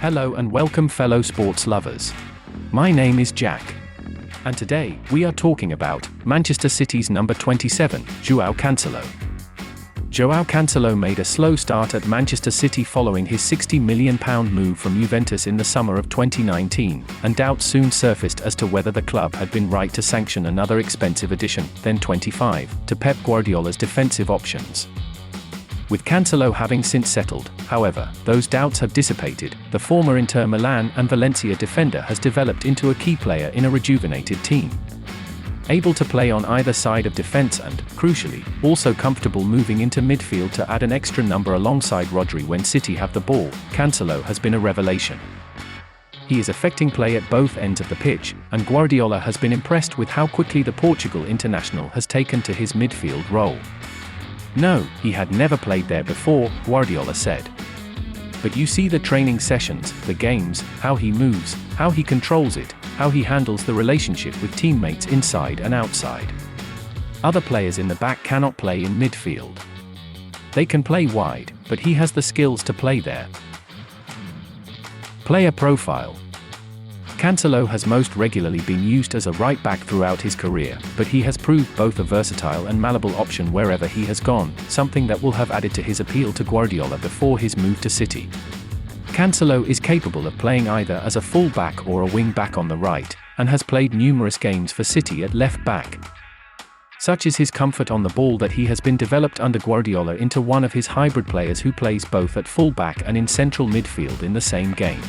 Hello and welcome fellow sports lovers. My name is Jack. And today, we are talking about Manchester City's number 27, Joao Cancelo. Joao Cancelo made a slow start at Manchester City following his £60 million move from Juventus in the summer of 2019, and doubts soon surfaced as to whether the club had been right to sanction another expensive addition, then 25, to Pep Guardiola's defensive options. With Cancelo having since settled, however, those doubts have dissipated. The former Inter Milan and Valencia defender has developed into a key player in a rejuvenated team. Able to play on either side of defense and, crucially, also comfortable moving into midfield to add an extra number alongside Rodri when City have the ball, Cancelo has been a revelation. He is affecting play at both ends of the pitch, and Guardiola has been impressed with how quickly the Portugal international has taken to his midfield role. No, he had never played there before, Guardiola said. But you see the training sessions, the games, how he moves, how he controls it, how he handles the relationship with teammates inside and outside. Other players in the back cannot play in midfield. They can play wide, but he has the skills to play there. Player profile. Cancelo has most regularly been used as a right-back throughout his career, but he has proved both a versatile and malleable option wherever he has gone, something that will have added to his appeal to Guardiola before his move to City. Cancelo is capable of playing either as a full-back or a wing-back on the right, and has played numerous games for City at left-back. Such is his comfort on the ball that he has been developed under Guardiola into one of his hybrid players who plays both at full-back and in central midfield in the same game.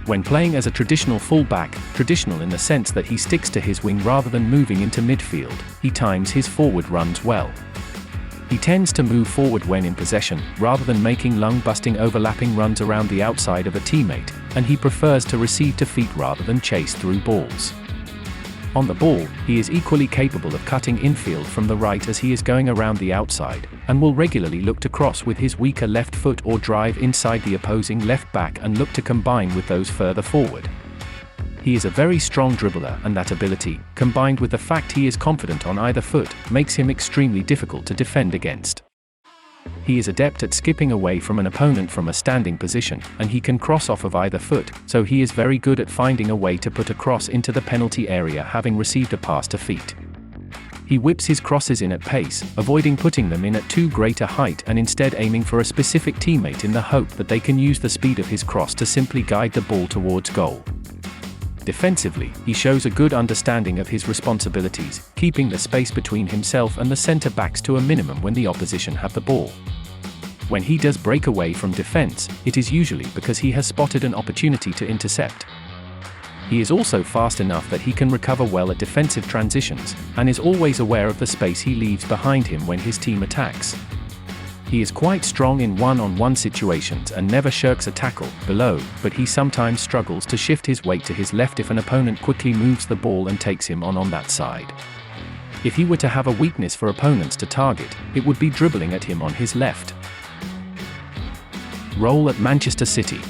When playing as a traditional fullback, traditional in the sense that he sticks to his wing rather than moving into midfield, he times his forward runs well. He tends to move forward when in possession, rather than making lung-busting overlapping runs around the outside of a teammate, and he prefers to receive to feet rather than chase through balls. On the ball, he is equally capable of cutting infield from the right as he is going around the outside, and will regularly look to cross with his weaker left foot or drive inside the opposing left back and look to combine with those further forward. He is a very strong dribbler, and that ability, combined with the fact he is confident on either foot, makes him extremely difficult to defend against. He is adept at skipping away from an opponent from a standing position, and he can cross off of either foot, so he is very good at finding a way to put a cross into the penalty area having received a pass to feet. He whips his crosses in at pace, avoiding putting them in at too great a height and instead aiming for a specific teammate in the hope that they can use the speed of his cross to simply guide the ball towards goal. Defensively, he shows a good understanding of his responsibilities, keeping the space between himself and the centre-backs to a minimum when the opposition have the ball. When he does break away from defence, it is usually because he has spotted an opportunity to intercept. He is also fast enough that he can recover well at defensive transitions, and is always aware of the space he leaves behind him when his team attacks. He is quite strong in one-on-one situations and never shirks a tackle below, but he sometimes struggles to shift his weight to his left if an opponent quickly moves the ball and takes him on that side. If he were to have a weakness for opponents to target, it would be dribbling at him on his left. Role at Manchester City.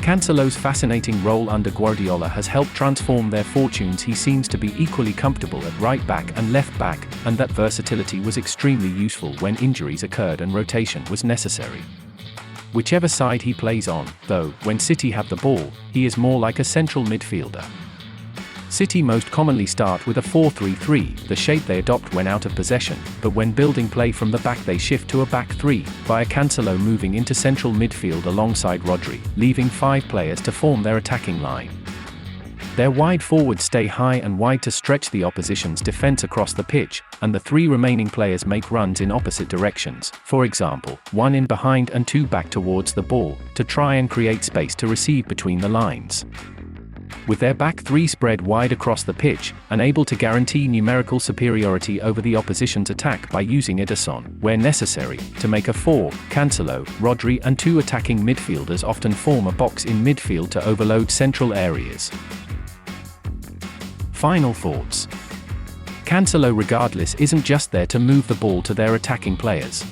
Cancelo's fascinating role under Guardiola has helped transform their fortunes. He seems to be equally comfortable at right back and left back, and that versatility was extremely useful when injuries occurred and rotation was necessary. Whichever side he plays on, though, when City have the ball, he is more like a central midfielder. City most commonly start with a 4-3-3, the shape they adopt when out of possession, but when building play from the back they shift to a back three, via Cancelo moving into central midfield alongside Rodri, leaving 5 players to form their attacking line. Their wide forwards stay high and wide to stretch the opposition's defense across the pitch, and the 3 remaining players make runs in opposite directions, for example, 1 in behind and 2 back towards the ball, to try and create space to receive between the lines. With their back 3 spread wide across the pitch, and able to guarantee numerical superiority over the opposition's attack by using Ederson, where necessary, to make a 4, Cancelo, Rodri and 2 attacking midfielders often form a box in midfield to overload central areas. Final thoughts. Cancelo regardless isn't just there to move the ball to their attacking players.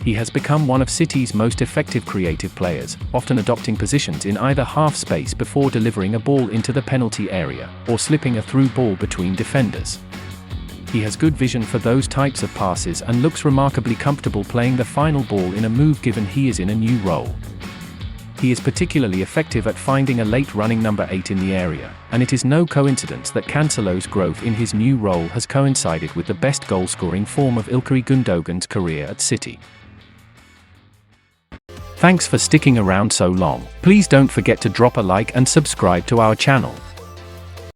He has become one of City's most effective creative players, often adopting positions in either half space before delivering a ball into the penalty area, or slipping a through ball between defenders. He has good vision for those types of passes and looks remarkably comfortable playing the final ball in a move given he is in a new role. He is particularly effective at finding a late running number 8 in the area, and it is no coincidence that Cancelo's growth in his new role has coincided with the best goal-scoring form of Ilkay Gundogan's career at City. Thanks for sticking around so long. Please don't forget to drop a like and subscribe to our channel.